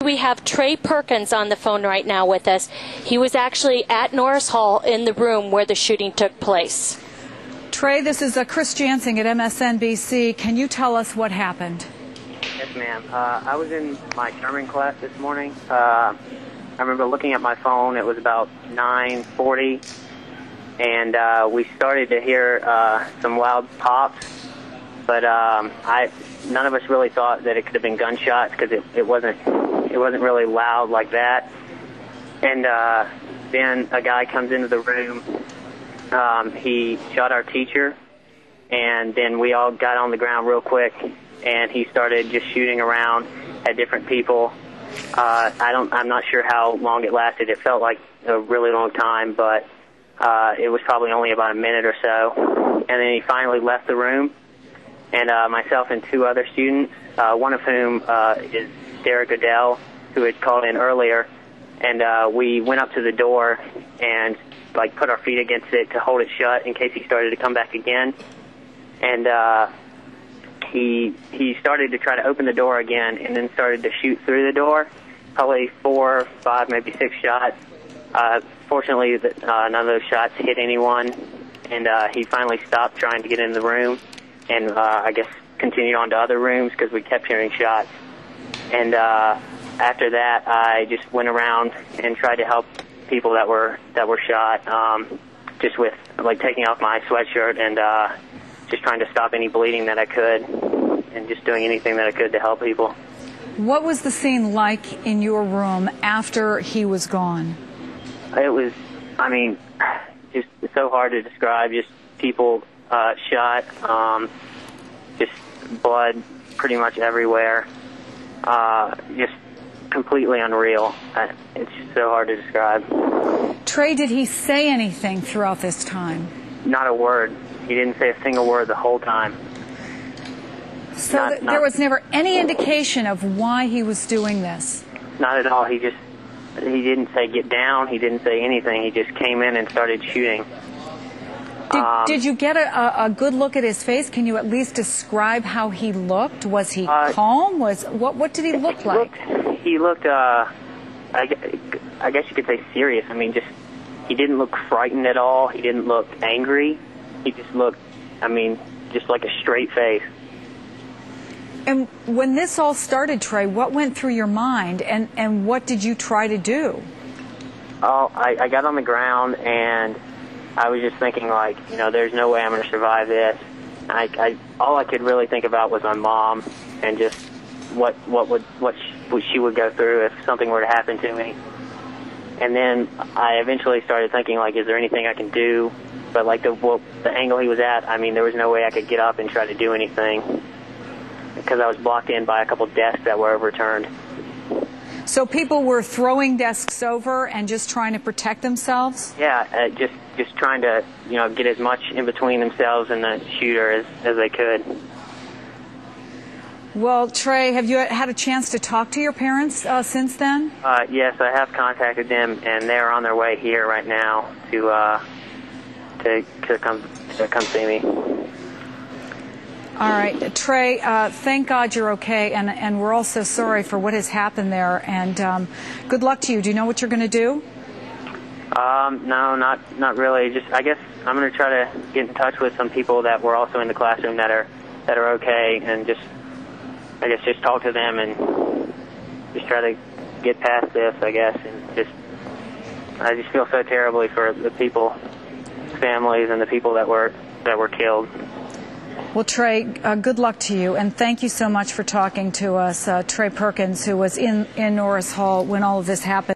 We have Trey Perkins on the phone right now with us. He was actually at Norris Hall in the room where the shooting took place. Trey, this is Chris Jansing at MSNBC. Can you tell us what happened? Yes, ma'am. I was in my German class this morning. I remember looking at my phone. It was about 9:40, and we started to hear some loud pops. But none of us really thought that it could have been gunshots because it wasn't really loud like that. And then a guy comes into the room. He shot our teacher, and then we all got on the ground real quick, and he started just shooting around at different people. I'm not sure how long it lasted. It felt like a really long time, but it was probably only about a minute or so. And then he finally left the room, and myself and two other students, one of whom is Derek Odell, who had called in earlier, and we went up to the door and put our feet against it to hold it shut in case he started to come back again. And he started to try to open the door again and then started to shoot through the door, probably 4, 5, maybe 6 shots. Fortunately, none of those shots hit anyone, and he finally stopped trying to get in the room and I guess continued on to other rooms because we kept hearing shots. And after that, I just went around and tried to help people that were shot, just with taking off my sweatshirt and just trying to stop any bleeding that I could, and just doing anything that I could to help people. What was the scene like in your room after he was gone? It was, just so hard to describe. Just people shot, just blood pretty much everywhere. Just completely unreal. It's just so hard to describe. Trey, did he say anything throughout this time? Not a word. He didn't say a single word the whole time. So there was never any indication of why he was doing this? Not at all. He didn't say get down. He didn't say anything. He just came in and started shooting. Did you get a good look at his face? Can you at least describe how he looked? Was he calm? What did he look like? He looked, I guess you could say serious. He didn't look frightened at all. He didn't look angry. He just looked, just like a straight face. And when this all started, Trey, what went through your mind, and what did you try to do? Oh, I got on the ground, and I was just thinking, there's no way I'm going to survive this. All I could really think about was my mom, and just what she would go through if something were to happen to me. And then I eventually started thinking, is there anything I can do? But the angle he was at, there was no way I could get up and try to do anything because I was blocked in by a couple desks that were overturned. So people were throwing desks over and just trying to protect themselves? Yeah, just trying to get as much in between themselves and the shooter as they could. Well, Trey, have you had a chance to talk to your parents since then? Yes, I have contacted them, and they're on their way here right now to come see me. All right, Trey, thank God you're okay, and we're all so sorry for what has happened there, and good luck to you. Do you know what you're going to do? No, not really. Just I guess I'm going to try to get in touch with some people that were also in the classroom that are okay, and just talk to them and just try to get past this, I guess, and I just feel so terribly for the people, families, and the people that were killed. Well, Trey, good luck to you, and thank you so much for talking to us. Trey Perkins, who was in Norris Hall when all of this happened.